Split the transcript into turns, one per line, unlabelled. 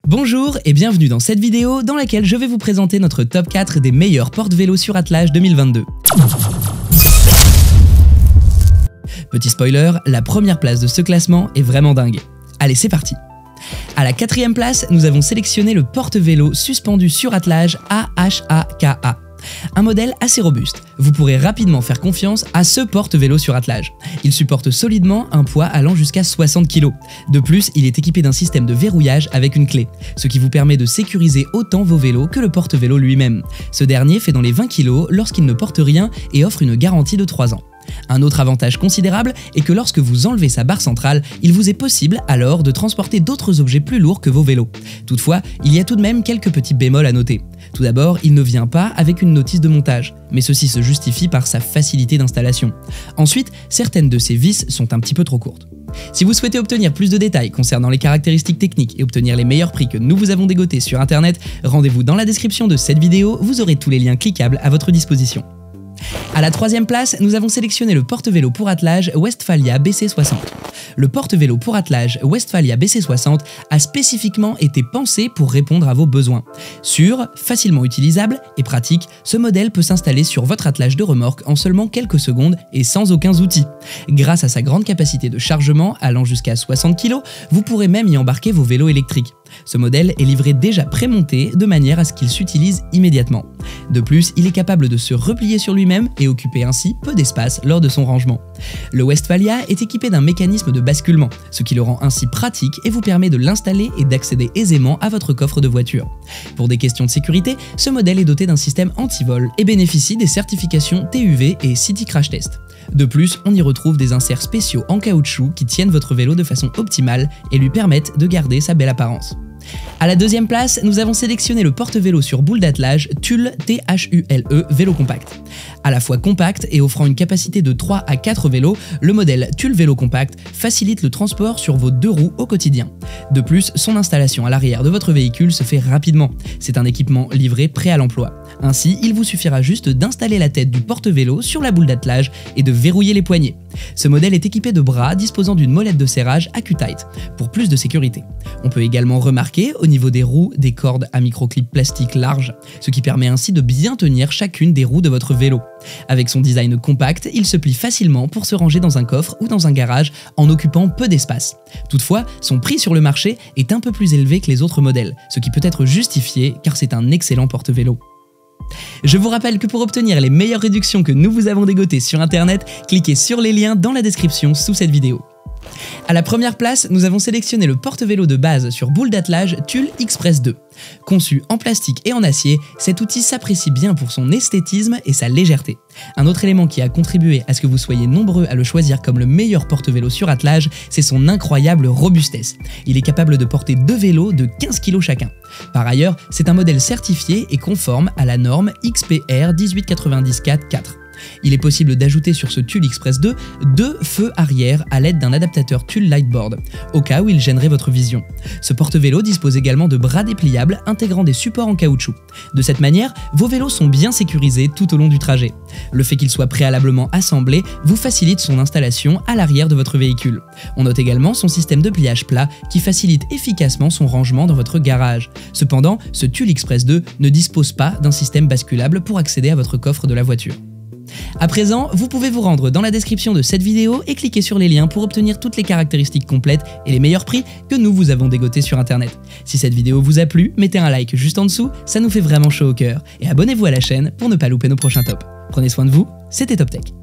Bonjour et bienvenue dans cette vidéo dans laquelle je vais vous présenter notre top 4 des meilleurs porte-vélos sur attelage 2022. Petit spoiler, la première place de ce classement est vraiment dingue. Allez, c'est parti. À la 4e place, nous avons sélectionné le porte-vélo suspendu sur attelage AHAKA. Un modèle assez robuste. Vous pourrez rapidement faire confiance à ce porte-vélo sur attelage. Il supporte solidement un poids allant jusqu'à 60 kg. De plus, il est équipé d'un système de verrouillage avec une clé, ce qui vous permet de sécuriser autant vos vélos que le porte-vélo lui-même. Ce dernier fait dans les 20 kg lorsqu'il ne porte rien et offre une garantie de 3 ans. Un autre avantage considérable est que lorsque vous enlevez sa barre centrale, il vous est possible alors de transporter d'autres objets plus lourds que vos vélos. Toutefois, il y a tout de même quelques petits bémols à noter. Tout d'abord, il ne vient pas avec une notice de montage, mais ceci se justifie par sa facilité d'installation. Ensuite, certaines de ses vis sont un petit peu trop courtes. Si vous souhaitez obtenir plus de détails concernant les caractéristiques techniques et obtenir les meilleurs prix que nous vous avons dégotés sur internet, rendez-vous dans la description de cette vidéo, vous aurez tous les liens cliquables à votre disposition. À la 3e place, nous avons sélectionné le porte-vélo pour attelage Westfalia BC60. Le porte-vélo pour attelage Westfalia BC60 a spécifiquement été pensé pour répondre à vos besoins. Sûr, facilement utilisable et pratique, ce modèle peut s'installer sur votre attelage de remorque en seulement quelques secondes et sans aucun outil. Grâce à sa grande capacité de chargement allant jusqu'à 60 kg, vous pourrez même y embarquer vos vélos électriques. Ce modèle est livré déjà prémonté de manière à ce qu'il s'utilise immédiatement. De plus, il est capable de se replier sur lui-même et occuper ainsi peu d'espace lors de son rangement. Le Westfalia est équipé d'un mécanisme de basculement, ce qui le rend ainsi pratique et vous permet de l'installer et d'accéder aisément à votre coffre de voiture. Pour des questions de sécurité, ce modèle est doté d'un système anti-vol et bénéficie des certifications TÜV et City Crash Test. De plus, on y retrouve des inserts spéciaux en caoutchouc qui tiennent votre vélo de façon optimale et lui permettent de garder sa belle apparence. À la 2e place, nous avons sélectionné le porte-vélo sur boule d'attelage Thule THULE Vélo Compact. À la fois compact et offrant une capacité de 3 à 4 vélos, le modèle Thule Vélo Compact facilite le transport sur vos 2 roues au quotidien. De plus, son installation à l'arrière de votre véhicule se fait rapidement. C'est un équipement livré prêt à l'emploi. Ainsi, il vous suffira juste d'installer la tête du porte-vélo sur la boule d'attelage et de verrouiller les poignets. Ce modèle est équipé de bras disposant d'une molette de serrage AccuTight pour plus de sécurité. On peut également remarquer au niveau des roues des cordes à microclip plastique larges, ce qui permet ainsi de bien tenir chacune des roues de votre vélo. Avec son design compact, il se plie facilement pour se ranger dans un coffre ou dans un garage en occupant peu d'espace. Toutefois, son prix sur le marché est un peu plus élevé que les autres modèles, ce qui peut être justifié car c'est un excellent porte-vélo. Je vous rappelle que pour obtenir les meilleures réductions que nous vous avons dégotées sur internet, cliquez sur les liens dans la description sous cette vidéo. À la 1re place, nous avons sélectionné le porte-vélo de base sur boule d'attelage Thule Express 2. Conçu en plastique et en acier, cet outil s'apprécie bien pour son esthétisme et sa légèreté. Un autre élément qui a contribué à ce que vous soyez nombreux à le choisir comme le meilleur porte-vélo sur attelage, c'est son incroyable robustesse. Il est capable de porter 2 vélos de 15 kg chacun. Par ailleurs, c'est un modèle certifié et conforme à la norme XPR 18904. Il est possible d'ajouter sur ce Thule Express 2 2 feux arrière à l'aide d'un adaptateur Thule Lightboard, au cas où il gênerait votre vision. Ce porte-vélo dispose également de bras dépliables intégrant des supports en caoutchouc. De cette manière, vos vélos sont bien sécurisés tout au long du trajet. Le fait qu'il soit préalablement assemblé vous facilite son installation à l'arrière de votre véhicule. On note également son système de pliage plat qui facilite efficacement son rangement dans votre garage. Cependant, ce Thule Express 2 ne dispose pas d'un système basculable pour accéder à votre coffre de la voiture. À présent, vous pouvez vous rendre dans la description de cette vidéo et cliquer sur les liens pour obtenir toutes les caractéristiques complètes et les meilleurs prix que nous vous avons dégotés sur internet. Si cette vidéo vous a plu, mettez un like juste en dessous, ça nous fait vraiment chaud au cœur, et abonnez-vous à la chaîne pour ne pas louper nos prochains tops. Prenez soin de vous, c'était TopTech.